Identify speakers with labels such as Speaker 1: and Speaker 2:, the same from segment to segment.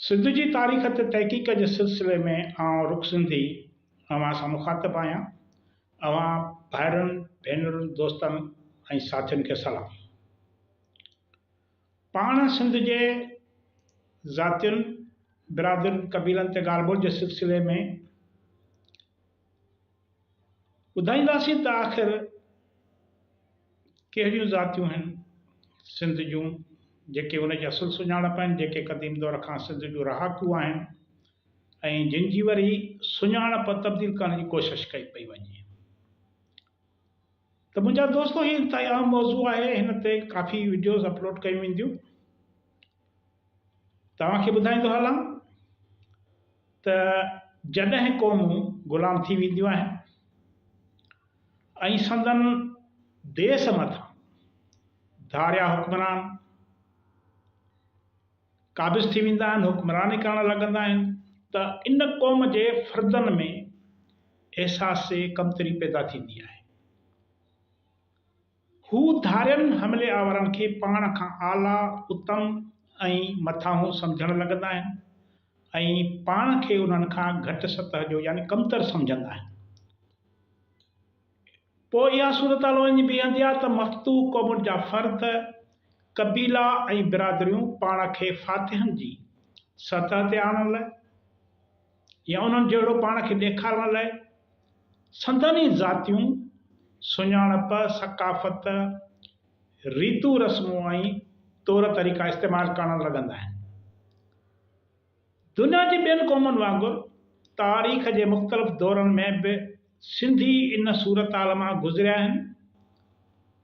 Speaker 1: सिंध जी तारीख़ ते तहक़ीक़ जे सिलसिले में आउं रुख़ सिंधी अव्हां सां मुख़ातिब आहियां। अव्हां भाइरुनि भेनरुनि दोस्तनि ऐं साथियुनि खे सलाम। पाण सिंध जे ज़ातियुनि बिरादरियुनि क़बीलनि ते ॻाल्हि ॿोल जे सिलसिले में ॿुधाईंदासीं त आख़िर कहिड़ियूं ज़ातियूं आहिनि सिंध जूं जेके उन जी असुलु सुञाणप आहिनि, जेके क़दीम दौर खां सिंध जूं रहाकूं आहिनि ऐं जिन जी वरी सुञाणप तब्दील करण जी कोशिशि कई पई वञे। त मुंहिंजा दोस्तो ही इंतिहाई अहम मौज़ू आहे, हिन ते काफ़ी वीडियोज़ अपलोड कयूं वेंदियूं। तव्हांखे ॿुधाईंदो हलां त जॾहिं क़ौमूं ग़ुलाम थी वेंदियूं आहिनि ऐं संदन देस मथां धारिया हुक्मरान क़ाबिज़ थी वेंदा आहिनि, हुक्मरानी करणु लॻंदा आहिनि, त इन क़ौम जे फ़र्दनि में अहसास कमतरी पैदा थींदी आहे। हू धारियनि हमले आवरनि खे पाण खां आला उत्तम ऐं मथां सम्झणु लॻंदा आहिनि ऐं पाण खे उन्हनि खां घटि सतह जो यानी कमतर सम्झंदा आहिनि। पोइ इहा सूरत हाल वञी बीहंदी आहे त मफ़्तू क़ौमुनि जा फ़र्द, क़बीला ऐं बिरादरियूं पाण खे फ़ातिहनि जी सतह ते आणण लाइ या उन्हनि जहिड़ो पाण खे ॾेखारण लाइ संदनी ज़ातियूं सुञाणप, सक़ाफ़त, रीतू रस्मूं ऐं तौर तरीक़ा इस्तेमालु करणु लॻंदा आहिनि। दुनिया जी ॿियनि क़ौमुनि वांगुरु तारीख़ जे मुख़्तलिफ़ दौरनि में बि सिंधी इन सूरत हाल मां गुज़रिया आहिनि।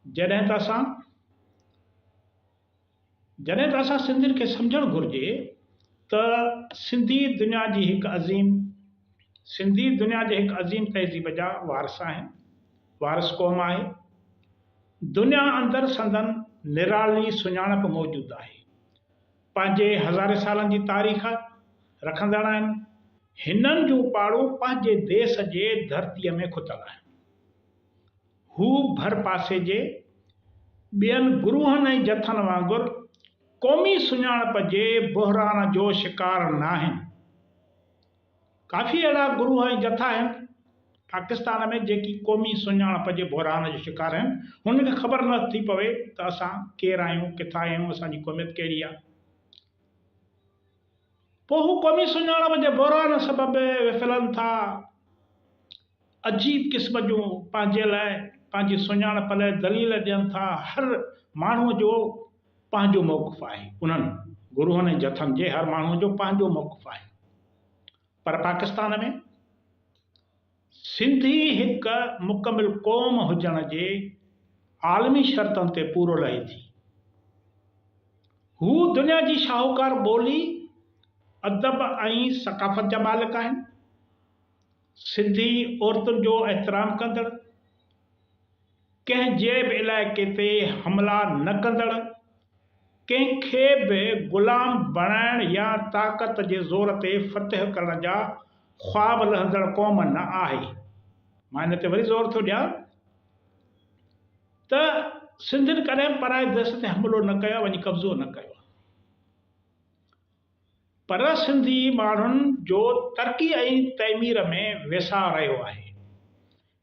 Speaker 1: जॾहिं त असां सिंधियुनि खे सम्झणु घुरिजे त सिंधी दुनिया जे हिकु अज़ीम तहज़ीब जा वारिस आहिनि, वारिस क़ौम आहे। दुनिया अंदरि संदन निराली सुञाणप मौजूदु आहे, पंहिंजे हज़ारे सालनि जी तारीख़ रखंदड़ आहिनि। हिननि जूं पाड़ूं पंहिंजे देश जे धरतीअ में खुतल आहिनि। हू भर पासे जे ॿियनि गुरूहनि ऐं जथनि वांगुरु क़ौमी सुञाणप जे बहिरान जो शिकार न आहिनि। काफ़ी अहिड़ा गुरूह ऐं जथा आहिनि पाकिस्तान में जेकी क़ौमी सुञाणप जे बहिरान जो शिकार आहिनि। हुननि खे ख़बर न थी पवे त असां केरु आहियूं, किथां आहियूं, असांजी क़ौमियत कहिड़ी आहे। पोइ हू क़ौमी सुञाणप जे बहिरान सबबि विफलनि था, अजीब क़िस्म जूं पंहिंजे लाइ पंहिंजी सुञाणप लाइ दलील ॾियनि था। हर माण्हूअ जो पंहिंजो मौक़िफ़ आहे, उन्हनि गुरूहनि ऐं जथनि जे हर माण्हूअ जो पंहिंजो मौक़िफ़ आहे। पर पाकिस्तान में सिंधी हिकु मुकमिल क़ौम हुजण जे आलमी शर्तनि ते पूरो लहे थी। हू दुनिया जी शाहूकार ॿोली, अदब ऐं सक़ाफ़त जा मालिक आहिनि। सिंधी औरतुनि जो एहतराम कंदड़, कंहिं जे बि इलाइक़े ते हमला न कंदड़, कंहिंखे बि ग़ुलाम बणाइण या ताक़त जे ज़ोर ते फ़तह करण जा ख़्वाब लहंदड़ क़ौम न आहे। मां हिन ते वरी ज़ोर थो ॾियां त सिंधियुनि कॾहिं पराए देश ते हमिलो न कयो, वञी कब्ज़ो न कयो। पर सिंधी माण्हुनि जो तरक़ी ऐं तइमीर में वेसाह रहियो आहे।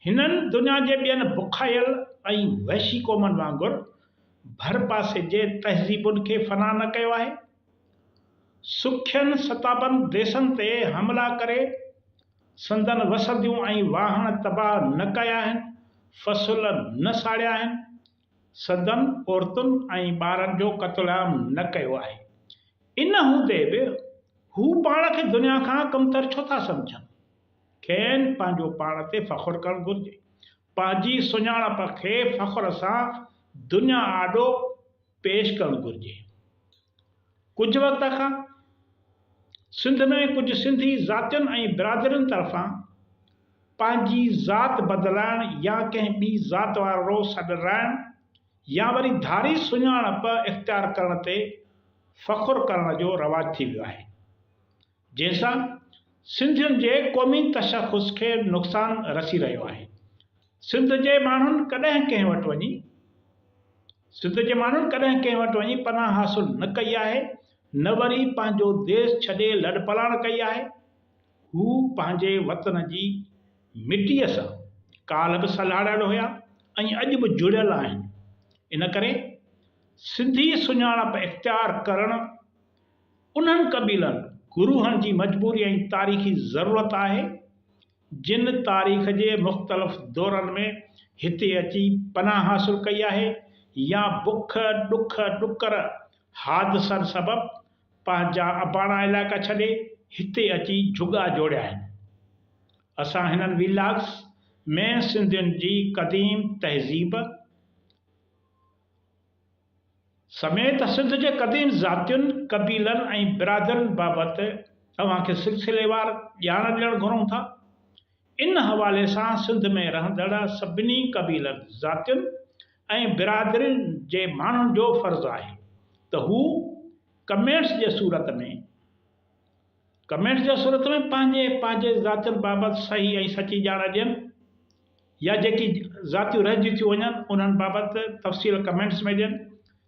Speaker 1: हिननि दुनिया जे ॿियनि बुखायल ऐं वहशी क़ौमनि वांगुरु भर पासे जे तहज़ीबुनि खे फ़ना न कयो आहे। सुखियनि सताबनि देशनि ते हमला करे संदन वसंदियूं ऐं वाहन तबाह न कया आहिनि, फ़सुल न साड़िया आहिनि, संदन औरतुनि ऐं ॿारनि जो क़त्लेआम न कयो आहे। इन हूंदे बि हू पाण खे दुनिया खां कमतर छो था सम्झनि? खेनि पंहिंजो पाण ते फ़ख़ुरु करणु घुरिजे, पंहिंजी सुञाणप खे फ़ख़ुर सां दुनिया आॾो पेश करणु घुरिजे। कुझु वक़्त खां सिंध में कुझु सिंधी ज़ातियुनि ऐं बिरादरियुनि तरफ़ां पंहिंजी ज़ात बदिलाइण या कंहिं ॿी ज़ात वारो सॾु रहण या वरी धारी सुञाणप इख़्तियार करण ते फ़ख़ुरु करण जो रवाजु थी वियो आहे, जंहिंसां सिंधियुनि जे क़ौमी तशख़ुस खे नुक़सानु रसी रहियो आहे। सिंध जे माण्हुनि कॾहिं कंहिं वटि वञी पनाह हासिलु न कई आहे, न वरी पंहिंजो देश छॾे लॾपलाण कई आहे। हू पंहिंजे वतन जी मिटीअ सां काल बि सलाड़ियल हुया ऐं अॼु बि जुड़ियल आहिनि। इन करे सिंधी सुञाणप इख़्तियार करणु उन्हनि क़बीलनि गुरूहनि जी मजबूरी ऐं तारीख़ी ज़रूरत आहे जिन तारीख़ जे मुख़्तलिफ़ दौरनि में हिते अची पनाह हासिल कई आहे या बुख ॾुख ॾुकर हादसनि सबबि पंहिंजा अबाणा इलाइक़ा छॾे हिते अची झुॻा जोड़िया आहिनि। असां हिननि विलाग्स में सिंधियुनि जी क़दीम तहज़ीब समेत सिंध जे क़दीम ज़ातियुनि क़बीलनि ऐं बिरादरियुनि बाबति तव्हांखे सिलसिलेवार ॼाण ॾियणु घुरूं था। इन हवाले सां सिंध में रहंदड़ सभिनी क़बीलनि ज़ातियुनि ऐं बिरादरियुनि जे माण्हुनि जो फ़र्ज़ु आहे त हू कमेंट्स जे सूरत में पंहिंजे पंहिंजे ज़ातियुनि बाबति सही ऐं सची ॼाण ॾियनि या जेकी ज़ातियूं रहिजी थियूं वञनि उन्हनि बाबति तफ़सील कमेंट्स में ॾियनि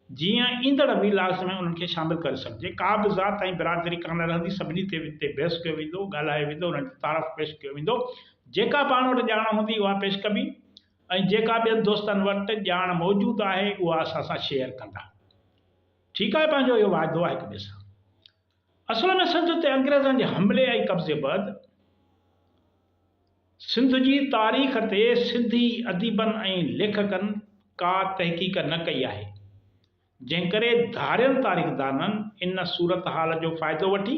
Speaker 1: जीअं ईंदड़ विलास में उन्हनि खे शामिल करे सघिजे। का बि ज़ात ऐं बिरादरी कान रहंदी, सभिनी ते बहस कयो वेंदो, ॻाल्हायो वेंदो, उन्हनि जो तारफ़ पेश कयो वेंदो। जेका पाण वटि ॼाण हूंदी उहा पेश कबी ऐं जेका ॿियनि दोस्तनि वटि ॼाण मौजूदु आहे उहा असां सां शेयर कंदा। ठीकु आहे, पंहिंजो इहो वाइदो आहे हिक ॿिए सां। असल में सिंध ते अंग्रेज़नि जे हमले ऐं कब्ज़े बैदि सिंध जी तारीख़ ते सिंधी अदीबनि ऐं लेखकनि का तहक़ीक़ न कई आहे, जंहिं करे धारियल तारीख़दाननि इन सूरत हाल जो फ़ाइदो वठी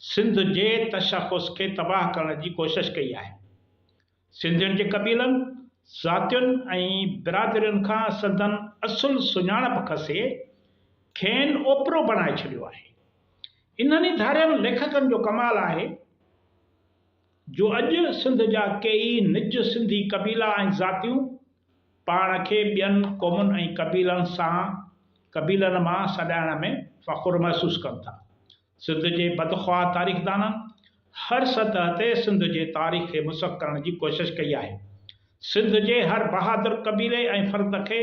Speaker 1: सिंध जे तशख़ुस खे तबाह करण जी कोशिश कई आहे। सिंधियुनि जे क़बीलनि ज़ातियुनि ऐं बिरादरियुनि खां संदन असुल सुञाणप खसे खेनि ओपरो बणाए छॾियो आहे। इन्हनि धारियल लेखकनि जो कमाल आहे जो अॼु सिंध जा कई निज सिंधी क़बीला ऐं ज़ातियूं पाण खे ॿियनि क़ौमुनि ऐं क़बीलनि मां सॾाइण में फ़ख़ुरु महसूसु कनि था। सिंध जे बदख़्वाह तारीख़दाननि हर सतह ते सिंध जे तारीख़ खे मुसक़ करण जी कोशिश कई आहे। सिंध जे हर बहादुर क़बीले ऐं फ़र्द खे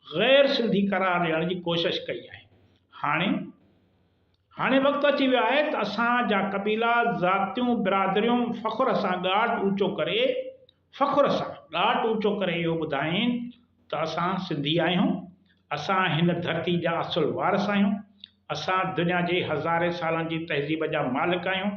Speaker 1: ग़ैर सिंधी करार ॾियण जी कोशिश कई आहे। हाणे वक़्तु अची वियो आहे त असांजा क़बीला ज़ातियूं बिरादरियूं फ़ख़ुर सां ॻाट ऊचो करे इहो ॿुधाइनि त असां सिंधी आहियूं, असां हिन धरती जा असुल वारिस आहियूं, असां दुनिया जे हज़ारे सालनि जी तहज़ीब जा मालिक आहियूं।